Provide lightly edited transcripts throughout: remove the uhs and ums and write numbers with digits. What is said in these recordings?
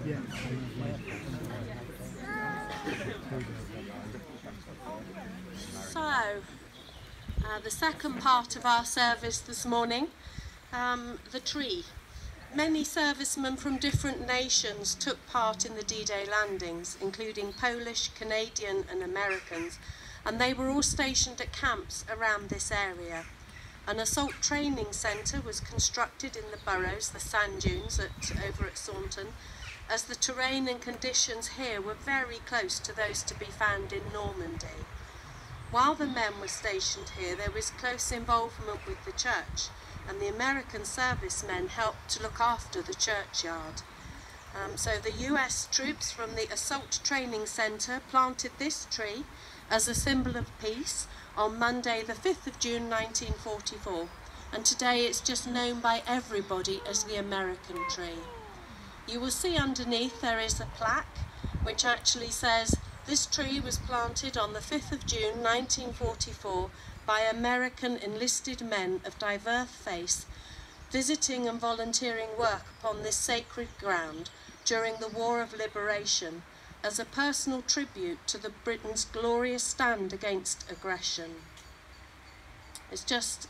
So, the second part of our service this morning, the tree. Many servicemen from different nations took part in the D-Day landings, including Polish, Canadian and Americans, and they were all stationed at camps around this area. An assault training centre was constructed in the burrows, the sand dunes over at Saunton, as the terrain and conditions here were very close to those to be found in Normandy. While the men were stationed here, there was close involvement with the church, and the American servicemen helped to look after the churchyard. So the US troops from the Assault Training Centre planted this tree as a symbol of peace on Monday the 5th of June 1944, and today it's just known by everybody as the American tree. You will see underneath there is a plaque which actually says, "This tree was planted on the 5th of June 1944 by American enlisted men of diverse faith, visiting and volunteering work upon this sacred ground during the War of Liberation, as a personal tribute to the Britain's glorious stand against aggression." It's just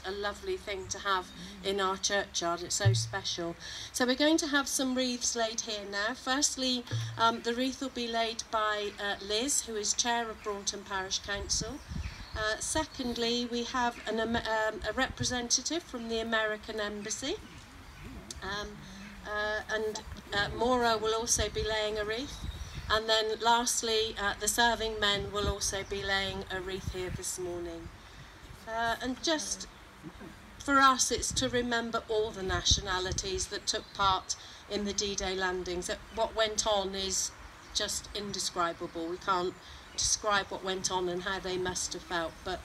a lovely thing to have in our churchyard. It's so special. So we're going to have some wreaths laid here now. Firstly, the wreath will be laid by Liz, who is Chair of Braunton Parish Council. Secondly, we have a representative from the American Embassy. And Maura will also be laying a wreath. And then lastly, the serving men will also be laying a wreath here this morning. And just for us, it's to remember all the nationalities that took part in the D-Day landings. What went on is just indescribable. We can't describe what went on and how they must have felt, but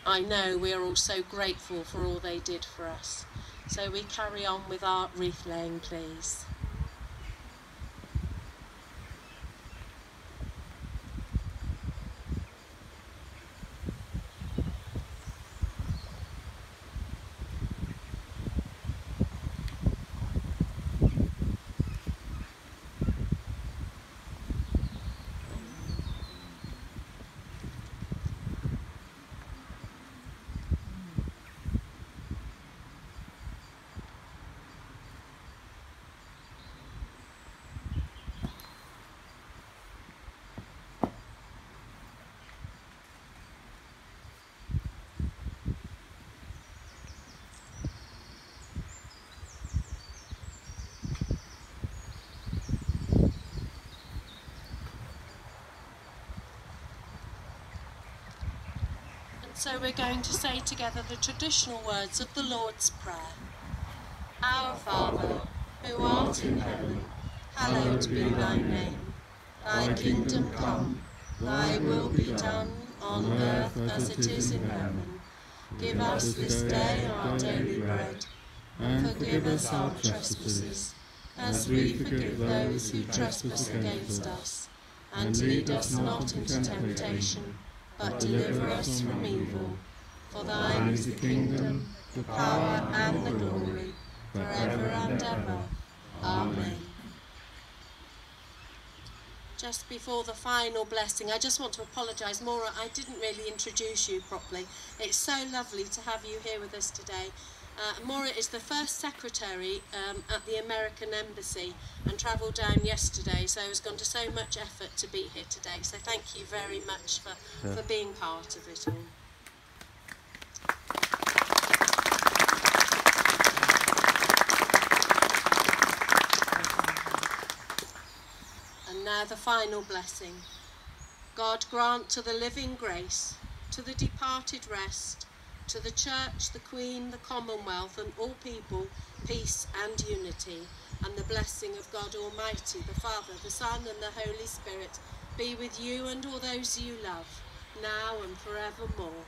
I know we are all so grateful for all they did for us. So we carry on with our wreath laying, please. So we're going to say together the traditional words of the Lord's Prayer. Our Father, who art in heaven, hallowed be thy name. Thy kingdom come, thy will be done on earth as it is in heaven. Give us this day our daily bread, and forgive us our trespasses, as we forgive those who trespass against us. And lead us not into temptation, but deliver us from evil. For thine is the kingdom, the power and the glory, forever and ever. Amen. Just before the final blessing, I just want to apologise. Maura, I didn't really introduce you properly. It's so lovely to have you here with us today. Maura is the first secretary at the American Embassy and travelled down yesterday, so has gone to so much effort to be here today. So thank you very much for being part of it all. And now the final blessing. God grant to the living grace, to the departed rest, to the Church, the Queen, the Commonwealth, and all people, peace and unity, and the blessing of God Almighty, the Father, the Son, and the Holy Spirit, be with you and all those you love, now and forevermore.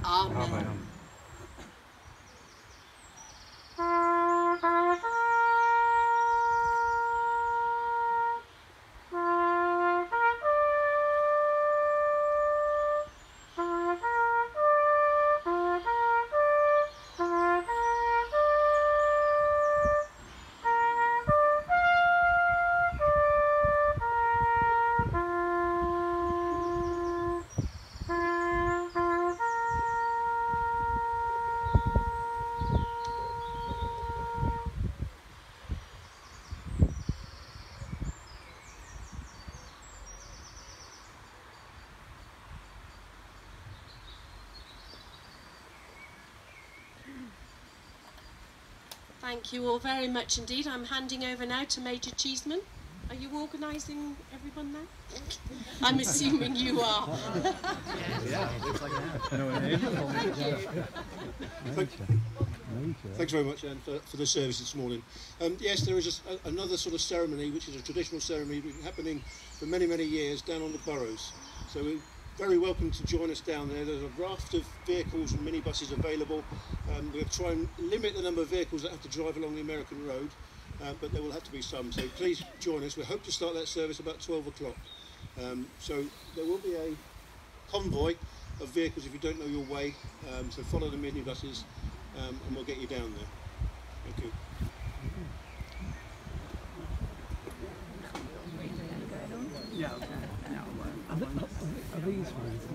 Amen. Thank you all very much indeed. I'm handing over now to Major Cheeseman. Are you organising everyone now? I'm assuming you are. Yeah, looks like Thank you. Thanks very much, Anne, for the service this morning. Yes, there is another sort of ceremony, which is a traditional ceremony happening for many, many years down on the Burrows. So we're very welcome to join us down there. There's a raft of vehicles and minibuses available. We'll try and limit the number of vehicles that have to drive along the American road, but there will have to be some. So please join us. We hope to start that service about 12 o'clock. So there will be a convoy of vehicles if you don't know your way. So follow the minibuses. And we'll get you down there. Thank you. Yeah. Are these ones?